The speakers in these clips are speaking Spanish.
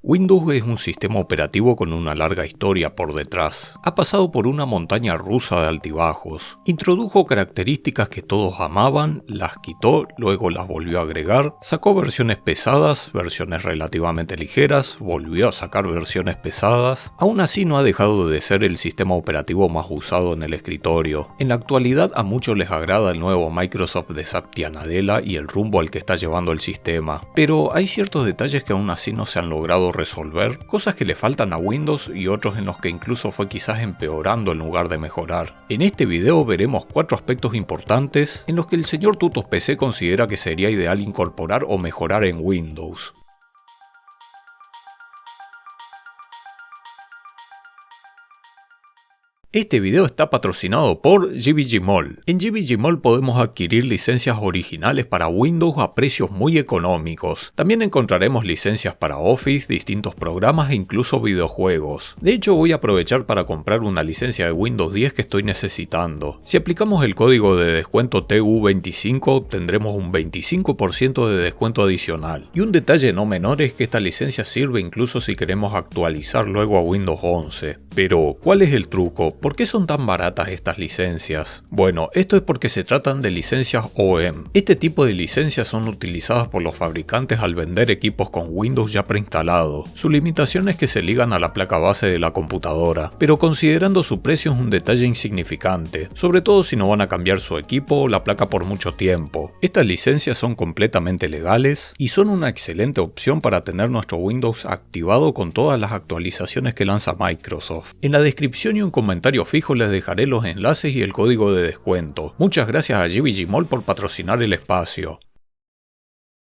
Windows es un sistema operativo con una larga historia por detrás. Ha pasado por una montaña rusa de altibajos. Introdujo características que todos amaban, las quitó, luego las volvió a agregar, sacó versiones pesadas, versiones relativamente ligeras, volvió a sacar versiones pesadas. Aún así no ha dejado de ser el sistema operativo más usado en el escritorio. En la actualidad a muchos les agrada el nuevo Microsoft de Satya Nadella y el rumbo al que está llevando el sistema. Pero hay ciertos detalles que aún así no se han logrado resolver, cosas que le faltan a Windows y otros en los que incluso fue quizás empeorando en lugar de mejorar. En este video veremos 4 aspectos importantes en los que el señor Tutos PC considera que sería ideal incorporar o mejorar en Windows. Este video está patrocinado por GBG Mall. En GBG Mall podemos adquirir licencias originales para Windows a precios muy económicos. También encontraremos licencias para Office, distintos programas e incluso videojuegos. De hecho, voy a aprovechar para comprar una licencia de Windows 10 que estoy necesitando. Si aplicamos el código de descuento TU25, obtendremos un 25% de descuento adicional. Y un detalle no menor es que esta licencia sirve incluso si queremos actualizar luego a Windows 11. Pero, ¿cuál es el truco? ¿Por qué son tan baratas estas licencias? Bueno, esto es porque se tratan de licencias OEM. Este tipo de licencias son utilizadas por los fabricantes al vender equipos con Windows ya preinstalado. Su limitación es que se ligan a la placa base de la computadora, pero considerando su precio es un detalle insignificante, sobre todo si no van a cambiar su equipo o la placa por mucho tiempo. Estas licencias son completamente legales y son una excelente opción para tener nuestro Windows activado con todas las actualizaciones que lanza Microsoft. En la descripción y un comentario fijo les dejaré los enlaces y el código de descuento. Muchas gracias a GBG Mall por patrocinar el espacio.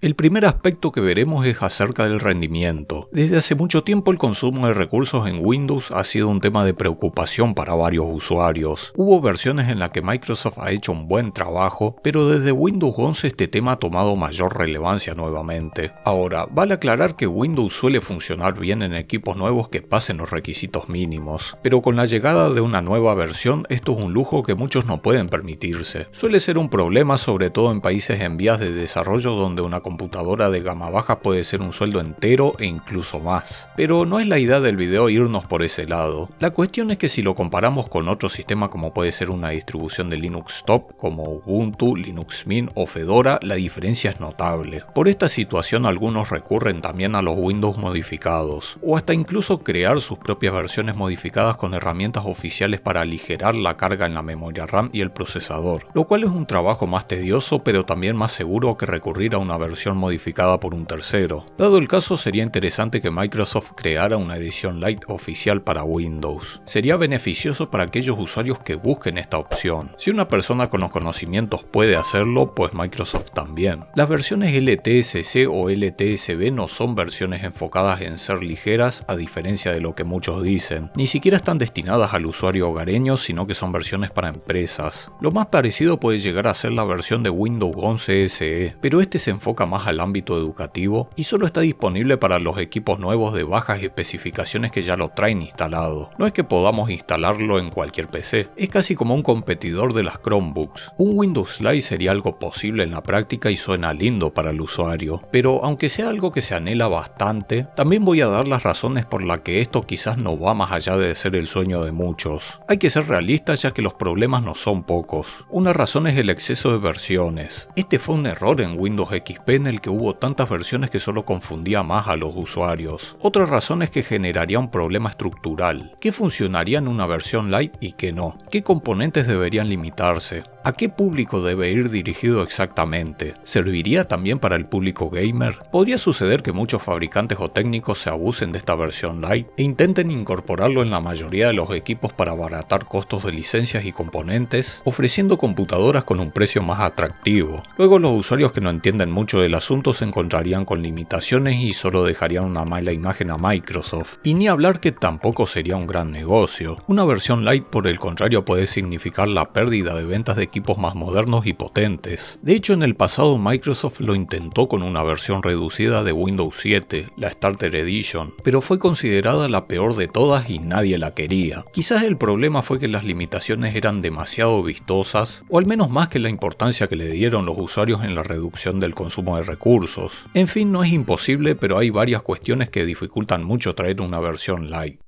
El primer aspecto que veremos es acerca del rendimiento. Desde hace mucho tiempo el consumo de recursos en Windows ha sido un tema de preocupación para varios usuarios. Hubo versiones en las que Microsoft ha hecho un buen trabajo, pero desde Windows 11 este tema ha tomado mayor relevancia nuevamente. Ahora, vale aclarar que Windows suele funcionar bien en equipos nuevos que pasen los requisitos mínimos, pero con la llegada de una nueva versión esto es un lujo que muchos no pueden permitirse. Suele ser un problema sobre todo en países en vías de desarrollo donde una computadora de gama baja puede ser un sueldo entero e incluso más. Pero no es la idea del video irnos por ese lado. La cuestión es que si lo comparamos con otro sistema como puede ser una distribución de Linux top como Ubuntu, Linux Mint o Fedora, la diferencia es notable. Por esta situación algunos recurren también a los Windows modificados, o hasta incluso crear sus propias versiones modificadas con herramientas oficiales para aligerar la carga en la memoria RAM y el procesador, lo cual es un trabajo más tedioso pero también más seguro que recurrir a una versión modificada por un tercero. Dado el caso, sería interesante que Microsoft creara una edición Lite oficial para Windows. Sería beneficioso para aquellos usuarios que busquen esta opción. Si una persona con los conocimientos puede hacerlo, pues Microsoft también. Las versiones LTSC o LTSB no son versiones enfocadas en ser ligeras, a diferencia de lo que muchos dicen. Ni siquiera están destinadas al usuario hogareño, sino que son versiones para empresas. Lo más parecido puede llegar a ser la versión de Windows 11 SE, pero este se enfoca más al ámbito educativo y solo está disponible para los equipos nuevos de bajas especificaciones que ya lo traen instalado. No es que podamos instalarlo en cualquier PC, es casi como un competidor de las Chromebooks. Un Windows Lite sería algo posible en la práctica y suena lindo para el usuario, pero aunque sea algo que se anhela bastante, también voy a dar las razones por las que esto quizás no va más allá de ser el sueño de muchos. Hay que ser realistas ya que los problemas no son pocos. Una razón es el exceso de versiones. Este fue un error en Windows XP en el que hubo tantas versiones que solo confundía más a los usuarios. Otra razón es que generaría un problema estructural. ¿Qué funcionaría en una versión Lite y qué no? ¿Qué componentes deberían limitarse? ¿A qué público debe ir dirigido exactamente? ¿Serviría también para el público gamer? ¿Podría suceder que muchos fabricantes o técnicos se abusen de esta versión Lite e intenten incorporarlo en la mayoría de los equipos para abaratar costos de licencias y componentes, ofreciendo computadoras con un precio más atractivo? Luego los usuarios que no entienden mucho del asunto se encontrarían con limitaciones y solo dejarían una mala imagen a Microsoft. Y ni hablar que tampoco sería un gran negocio. Una versión Lite por el contrario puede significar la pérdida de ventas de equipos más modernos y potentes. De hecho, en el pasado Microsoft lo intentó con una versión reducida de Windows 7, la Starter Edition, pero fue considerada la peor de todas y nadie la quería. Quizás el problema fue que las limitaciones eran demasiado vistosas, o al menos más que la importancia que le dieron los usuarios en la reducción del consumo consumo de recursos. En fin, no es imposible, pero hay varias cuestiones que dificultan mucho traer una versión light.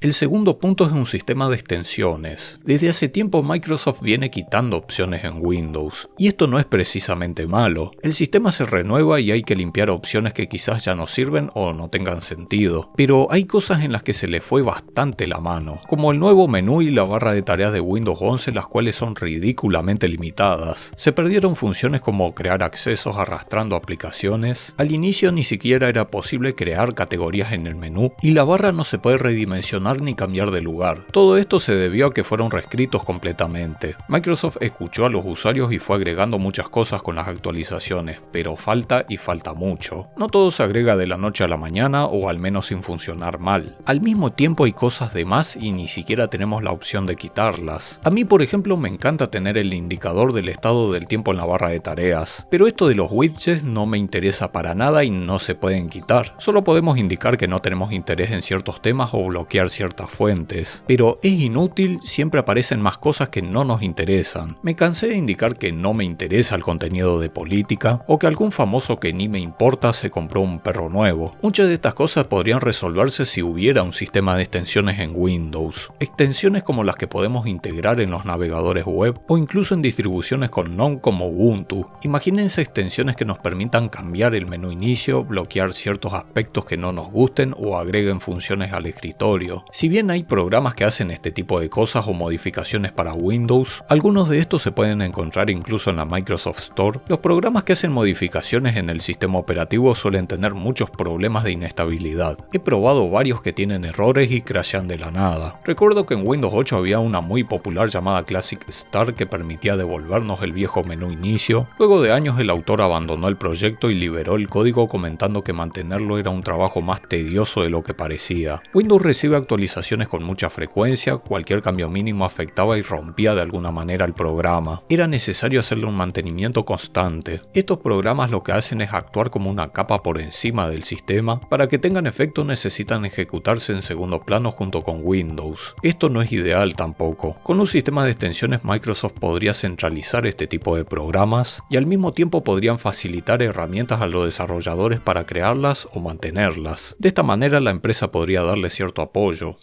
El segundo punto es un sistema de extensiones. Desde hace tiempo Microsoft viene quitando opciones en Windows, y esto no es precisamente malo. El sistema se renueva y hay que limpiar opciones que quizás ya no sirven o no tengan sentido, pero hay cosas en las que se le fue bastante la mano, como el nuevo menú y la barra de tareas de Windows 11, las cuales son ridículamente limitadas. Se perdieron funciones como crear accesos arrastrando aplicaciones, al inicio ni siquiera era posible crear categorías en el menú, y la barra no se puede redimensionar ni cambiar de lugar. Todo esto se debió a que fueron reescritos completamente. Microsoft escuchó a los usuarios y fue agregando muchas cosas con las actualizaciones, pero falta y falta mucho. No todo se agrega de la noche a la mañana o al menos sin funcionar mal. Al mismo tiempo hay cosas de más y ni siquiera tenemos la opción de quitarlas. A mí, por ejemplo, me encanta tener el indicador del estado del tiempo en la barra de tareas, pero esto de los widgets no me interesa para nada y no se pueden quitar. Solo podemos indicar que no tenemos interés en ciertos temas o bloquear ciertas fuentes, pero es inútil, siempre aparecen más cosas que no nos interesan. Me cansé de indicar que no me interesa el contenido de política, o que algún famoso que ni me importa se compró un perro nuevo. Muchas de estas cosas podrían resolverse si hubiera un sistema de extensiones en Windows. Extensiones como las que podemos integrar en los navegadores web, o incluso en distribuciones con GNOME como Ubuntu. Imagínense extensiones que nos permitan cambiar el menú inicio, bloquear ciertos aspectos que no nos gusten o agreguen funciones al escritorio. Si bien hay programas que hacen este tipo de cosas o modificaciones para Windows, algunos de estos se pueden encontrar incluso en la Microsoft Store. Los programas que hacen modificaciones en el sistema operativo suelen tener muchos problemas de inestabilidad. He probado varios que tienen errores y crashean de la nada. Recuerdo que en Windows 8 había una muy popular llamada Classic Start que permitía devolvernos el viejo menú inicio. Luego de años el autor abandonó el proyecto y liberó el código comentando que mantenerlo era un trabajo más tedioso de lo que parecía. Windows recibe actualizaciones con mucha frecuencia, cualquier cambio mínimo afectaba y rompía de alguna manera el programa. Era necesario hacerle un mantenimiento constante. Estos programas lo que hacen es actuar como una capa por encima del sistema. Para que tengan efecto necesitan ejecutarse en segundo plano junto con Windows. Esto no es ideal tampoco. Con un sistema de extensiones Microsoft podría centralizar este tipo de programas y al mismo tiempo podrían facilitar herramientas a los desarrolladores para crearlas o mantenerlas. De esta manera la empresa podría darle cierto apoyo.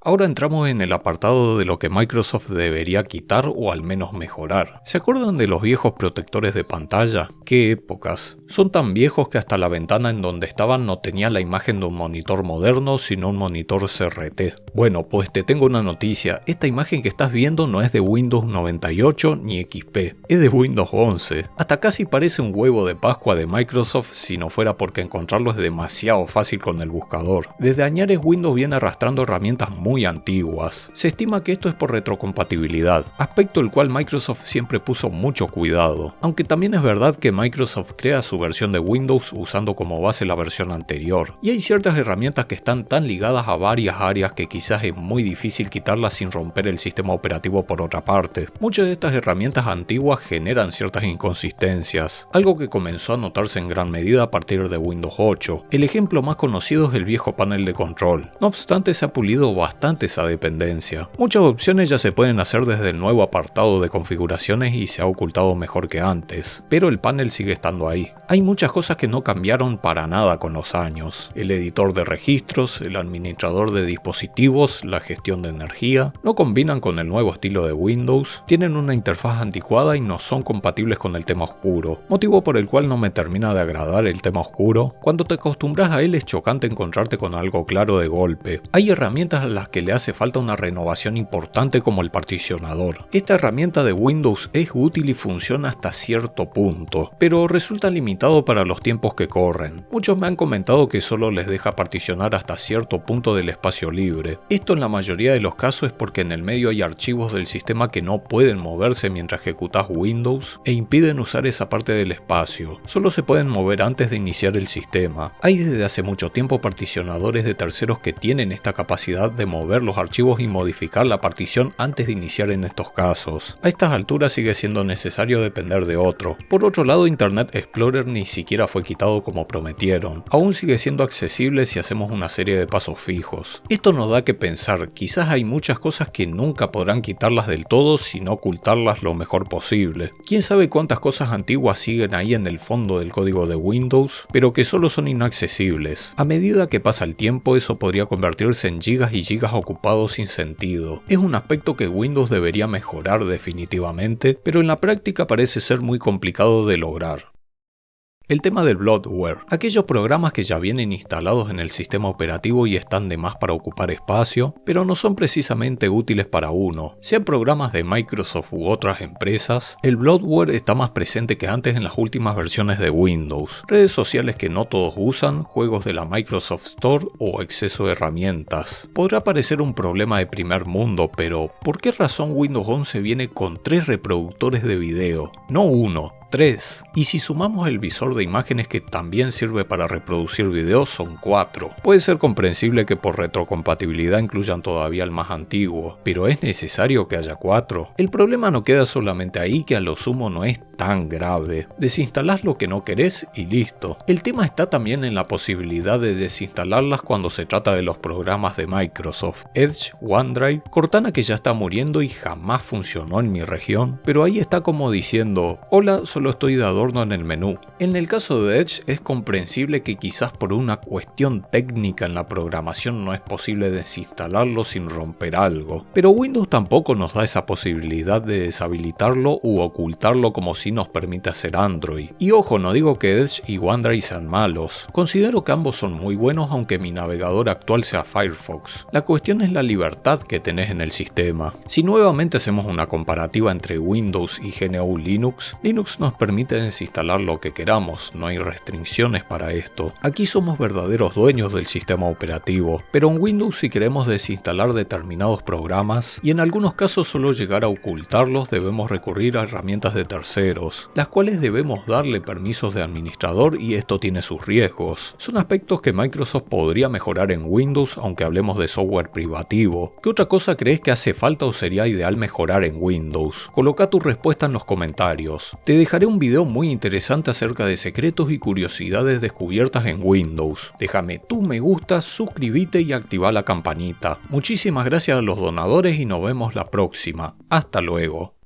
Ahora entramos en el apartado de lo que Microsoft debería quitar o al menos mejorar. ¿Se acuerdan de los viejos protectores de pantalla? ¡Qué épocas! Son tan viejos que hasta la ventana en donde estaban no tenía la imagen de un monitor moderno, sino un monitor CRT. Bueno, pues te tengo una noticia. Esta imagen que estás viendo no es de Windows 98 ni XP, es de Windows 11. Hasta casi parece un huevo de Pascua de Microsoft si no fuera porque encontrarlo es demasiado fácil con el buscador. Desde añares Windows viene arrastrando herramientas muy antiguas. Se estima que esto es por retrocompatibilidad, aspecto el cual Microsoft siempre puso mucho cuidado, aunque también es verdad que Microsoft crea su versión de Windows usando como base la versión anterior, y hay ciertas herramientas que están tan ligadas a varias áreas que quizás es muy difícil quitarlas sin romper el sistema operativo por otra parte. Muchas de estas herramientas antiguas generan ciertas inconsistencias, algo que comenzó a notarse en gran medida a partir de Windows 8. El ejemplo más conocido es el viejo panel de control. No obstante, se ha pulido bastante esa dependencia. Muchas opciones ya se pueden hacer desde el nuevo apartado de configuraciones y se ha ocultado mejor que antes, pero el panel sigue estando ahí. Hay muchas cosas que no cambiaron para nada con los años. El editor de registros, el administrador de dispositivos, la gestión de energía, no combinan con el nuevo estilo de Windows, tienen una interfaz anticuada y no son compatibles con el tema oscuro, motivo por el cual no me termina de agradar el tema oscuro. Cuando te acostumbras a él es chocante encontrarte con algo claro de golpe. Hay herramientas a las que le hace falta una renovación importante como el particionador. Esta herramienta de Windows es útil y funciona hasta cierto punto, pero resulta limitado para los tiempos que corren. Muchos me han comentado que solo les deja particionar hasta cierto punto del espacio libre. Esto en la mayoría de los casos es porque en el medio hay archivos del sistema que no pueden moverse mientras ejecutas Windows e impiden usar esa parte del espacio. Solo se pueden mover antes de iniciar el sistema. Hay desde hace mucho tiempo particionadores de terceros que tienen esta capacidad de remover los archivos y modificar la partición antes de iniciar en estos casos. A estas alturas sigue siendo necesario depender de otro. Por otro lado, Internet Explorer ni siquiera fue quitado como prometieron. Aún sigue siendo accesible si hacemos una serie de pasos fijos. Esto nos da que pensar, quizás hay muchas cosas que nunca podrán quitarlas del todo, sino ocultarlas lo mejor posible. Quién sabe cuántas cosas antiguas siguen ahí en el fondo del código de Windows, pero que solo son inaccesibles. A medida que pasa el tiempo, eso podría convertirse en gigas y gigas ocupados sin sentido. Es un aspecto que Windows debería mejorar definitivamente, pero en la práctica parece ser muy complicado de lograr. El tema del bloatware, aquellos programas que ya vienen instalados en el sistema operativo y están de más para ocupar espacio, pero no son precisamente útiles para uno. Sean programas de Microsoft u otras empresas, el bloatware está más presente que antes en las últimas versiones de Windows. Redes sociales que no todos usan, juegos de la Microsoft Store o exceso de herramientas. Podrá parecer un problema de primer mundo, pero ¿por qué razón Windows 11 viene con 3 reproductores de video? No uno, 3. Y si sumamos el visor de imágenes que también sirve para reproducir videos, son 4. Puede ser comprensible que por retrocompatibilidad incluyan todavía el más antiguo, pero ¿es necesario que haya 4? El problema no queda solamente ahí, que a lo sumo no es tan grave. Desinstalás lo que no querés y listo. El tema está también en la posibilidad de desinstalarlas cuando se trata de los programas de Microsoft. Edge, OneDrive, Cortana que ya está muriendo y jamás funcionó en mi región, pero ahí está como diciendo, hola, solo estoy de adorno en el menú. En el caso de Edge es comprensible que quizás por una cuestión técnica en la programación no es posible desinstalarlo sin romper algo, pero Windows tampoco nos da esa posibilidad de deshabilitarlo u ocultarlo como si nos permite hacer Android. Y ojo, no digo que Edge y OneDrive sean malos, considero que ambos son muy buenos aunque mi navegador actual sea Firefox. La cuestión es la libertad que tenés en el sistema. Si nuevamente hacemos una comparativa entre Windows y GNU Linux, Linux nos permite desinstalar lo que queramos, no hay restricciones para esto. Aquí somos verdaderos dueños del sistema operativo, pero en Windows si queremos desinstalar determinados programas y en algunos casos solo llegar a ocultarlos, debemos recurrir a herramientas de terceros, las cuales debemos darle permisos de administrador y esto tiene sus riesgos. Son aspectos que Microsoft podría mejorar en Windows aunque hablemos de software privativo. ¿Qué otra cosa crees que hace falta o sería ideal mejorar en Windows? Coloca tu respuesta en los comentarios. Te dejaré un video muy interesante acerca de secretos y curiosidades descubiertas en Windows. Déjame tu me gusta, suscríbete y activa la campanita. Muchísimas gracias a los donadores y nos vemos la próxima. Hasta luego.